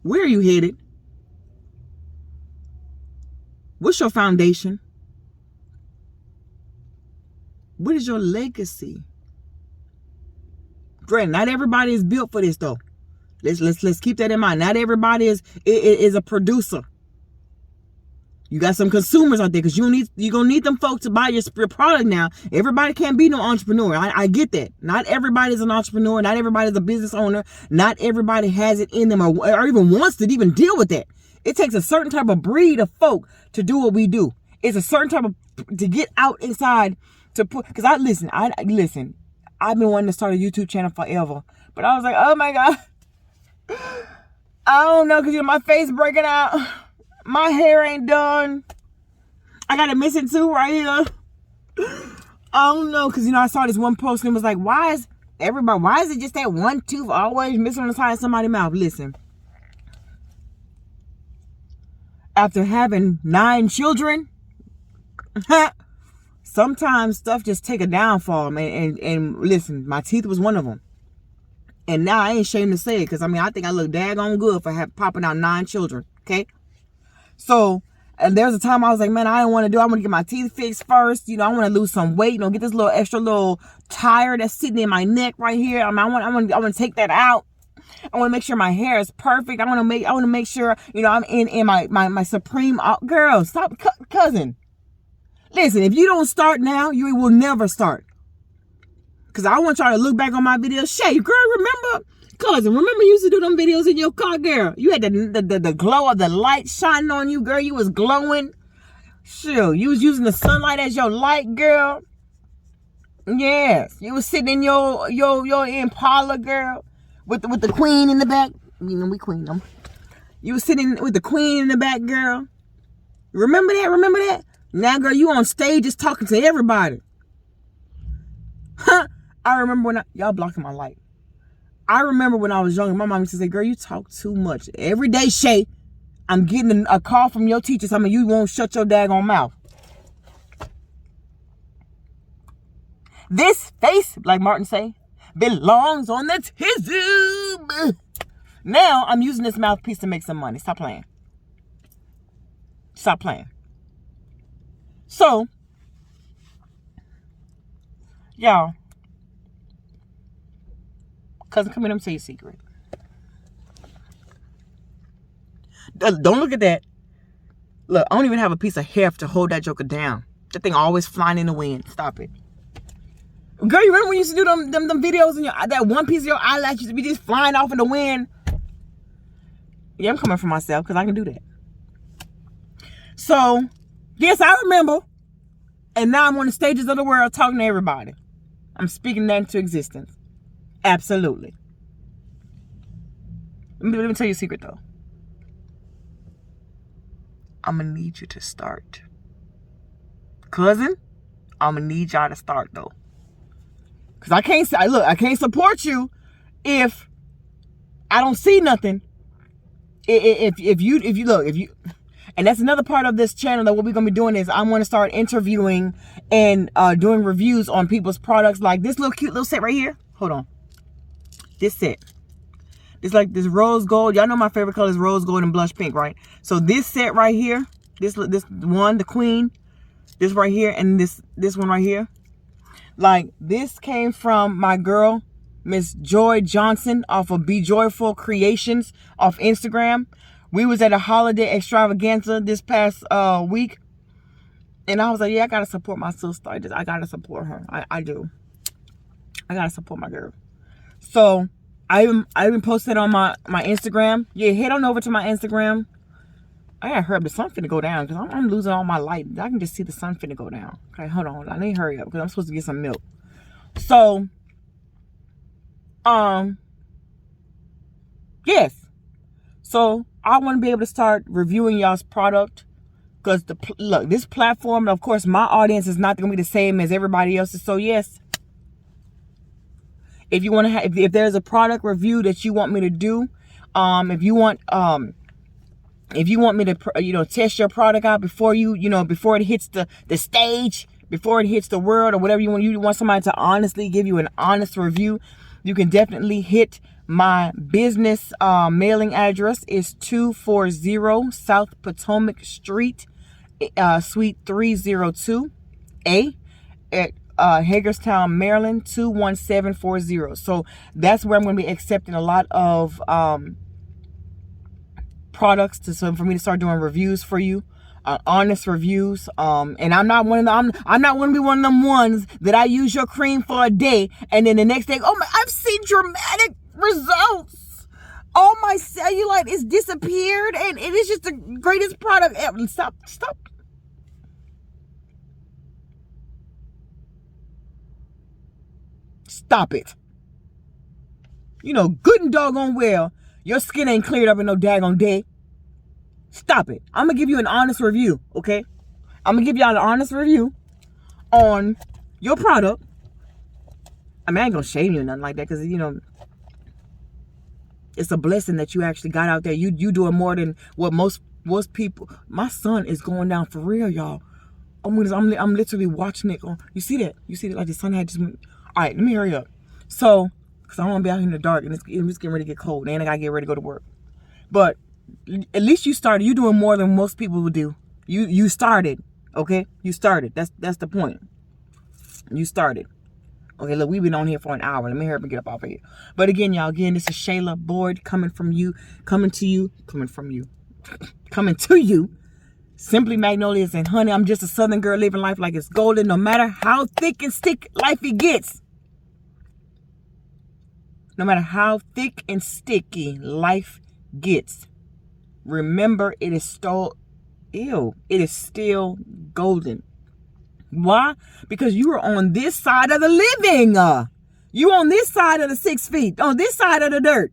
Where are you headed? What's your foundation? What is your legacy? Granted, not everybody is built for this though. Let's keep that in mind. Not everybody is a producer. You got some consumers out there because you're going to need them folks to buy your product now. Everybody can't be no entrepreneur. I get that. Not everybody's an entrepreneur. Not everybody's a business owner. Not everybody has it in them or even wants to even deal with that. It takes a certain type of breed of folk to do what we do. It's a certain type of, to get out inside to put, because I listen, I've been wanting to start a YouTube channel forever. But I was like, oh my God. I don't know, because my face breaking out. My hair ain't done. I got a missing tooth right here. I don't know, because I saw this one post and it was like, why is it just that one tooth always missing on the side of somebody's mouth? Listen. After having 9 children, sometimes stuff just take a downfall, and listen, my teeth was one of them. And now I ain't ashamed to say it, because I think I look daggone good for popping out 9 children. Okay. So, and there's a time I was like, man, I don't want to get my teeth fixed first. I want to lose some weight, get this little extra little tire that's sitting in my neck right here. I want to take that out. I want to make sure my hair is perfect. I want to make sure, I'm in my supreme, girl, stop, cousin. Listen, if you don't start now, you will never start. Because I want y'all to look back on my videos. Shay, girl, remember? Cousin, remember you used to do them videos in your car, girl? You had the glow of the light shining on you, girl. You was glowing. Sure, you was using the sunlight as your light, girl. Yes, you was sitting in your Impala, girl, with the queen in the back. We queen them. You was sitting with the queen in the back, girl. Remember that? Remember that? Now, girl, you on stages talking to everybody. Huh? I remember when y'all blocking my light. I remember when I was younger, my mom used to say, girl, you talk too much. Every day, Shay, I'm getting a call from your teacher telling me you won't shut your daggone mouth. This face, like Martin say, belongs on the tube. Now, I'm using this mouthpiece to make some money. Stop playing. Stop playing. So, y'all, cousin, come here, let me tell you a secret. Don't look at that. Look, I don't even have a piece of hair to hold that joker down. That thing always flying in the wind. Stop it. Girl, you remember when you used to do them videos and that one piece of your eyelash used to be just flying off in the wind? Yeah, I'm coming for myself because I can do that. So, yes, I remember. And now I'm on the stages of the world talking to everybody. I'm speaking that into existence. Absolutely. Let me tell you a secret, though. I'm going to need you to start. Cousin, I'm going to need y'all to start, though. Because I can't support you if I don't see nothing. If you, and that's another part of this channel that what we're going to be doing is I'm going to start interviewing and doing reviews on people's products, like this little cute little set right here. Hold on. This set. It's like this rose gold. Y'all know my favorite color is rose gold and blush pink, right? So this set right here, this one, the queen, this right here, and this one right here. Like, this came from my girl, Miss Joy Johnson, off of Be Joyful Creations off Instagram. We was at a holiday extravaganza this past week. And I was like, yeah, I got to support my sister. I got to support her. I do. I got to support my girl. So, I even posted on my Instagram. Yeah, head on over to my Instagram. I gotta hurry up. The sun finna go down because I'm losing all my light. I can just see the sun finna go down. Okay, hold on. I need to hurry up because I'm supposed to get some milk. So, yes. So, I want to be able to start reviewing y'all's product because look, this platform, of course, my audience is not gonna be the same as everybody else's. So, yes. If you want to if there's a product review that you want me to do, if you want me to, test your product out before before it hits the stage, before it hits the world or whatever you want somebody to honestly give you an honest review, you can definitely hit my business mailing address is 240 South Potomac Street, Suite 302A at Hagerstown, Maryland 21740. So that's where I'm going to be accepting a lot of products for me to start doing reviews for you. honest reviews. And I'm not one of them. I'm not going to be one of them ones that I use your cream for a day and then the next day, oh my, I've seen dramatic results. All my cellulite is disappeared and it is just the greatest product ever. Stop. Stop it. You know, good and doggone well, your skin ain't cleared up in no daggone day. Stop it. I'm going to give you an honest review, okay? I'm going to give y'all an honest review on your product. I mean, I ain't going to shame you or nothing like that because, you know, it's a blessing that you actually got out there. You doing more than what most people. My son is going down for real, y'all. I'm literally watching it. You see that? You see that? Like the sun had just... All right, let me hurry up. So, because I don't want to be out here in the dark and it's getting ready to get cold. And I got to get ready to go to work. But at least you started. You doing more than most people would do. You started, okay? You started. That's the point. You started. Okay, look, we've been on here for an hour. Let me hurry up and get up off of here. But again, y'all, this is Shayla Boyd coming to you. Simply Magnolias and honey. I'm just a Southern girl living life like it's golden, no matter how thick and stick life it gets. No matter how thick and sticky life gets, remember it is still golden. Why? Because you are on this side of the living. You on this side of the 6 feet, on this side of the dirt.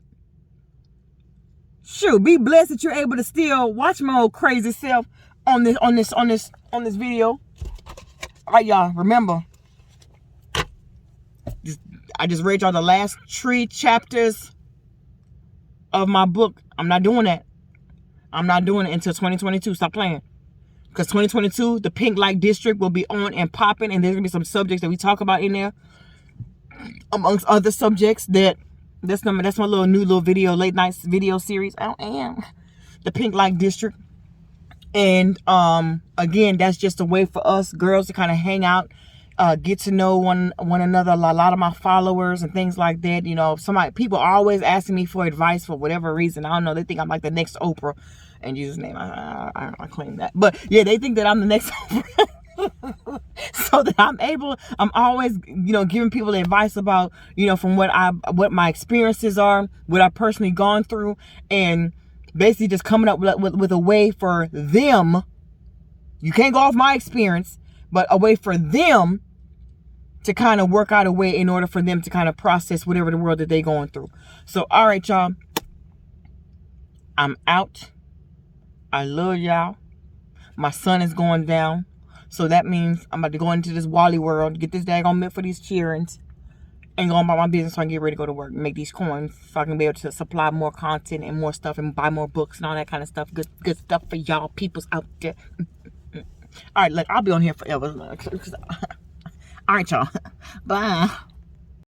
Shoot, be blessed that you're able to still watch my old crazy self on this video. All right, y'all. Remember, I just read y'all the last 3 chapters of my book. I'm not doing that. I'm not doing it until 2022. Stop playing. Because 2022, the Pink Light District will be on and popping, and there's gonna be some subjects that we talk about in there, amongst other subjects. That's my new little video, late night video series. I am the Pink Light District, and again, that's just a way for us girls to kind of hang out, get to know one another. A lot of my followers and things like that. You know, people are always asking me for advice for whatever reason. I don't know. They think I'm like the next Oprah. In Jesus' name, I claim that. But yeah, they think that I'm the next Oprah. So that I'm always, you know, giving people advice about, you know, from what my experiences are, what I've personally gone through, and basically just coming up with a way for them. You can't go off my experience, but a way for them to kind of work out a way in order for them to kind of process whatever the world that they're going through. So, all right, y'all. I'm out. I love y'all. My son is going down. So that means I'm about to go into this Wally world, get this daggone milk for these cheerings, and go about my business so I can get ready to go to work and make these coins so I can be able to supply more content and more stuff and buy more books and all that kind of stuff. Good stuff for y'all peoples out there. All right, look, I'll be on here forever. All right, y'all. Bye.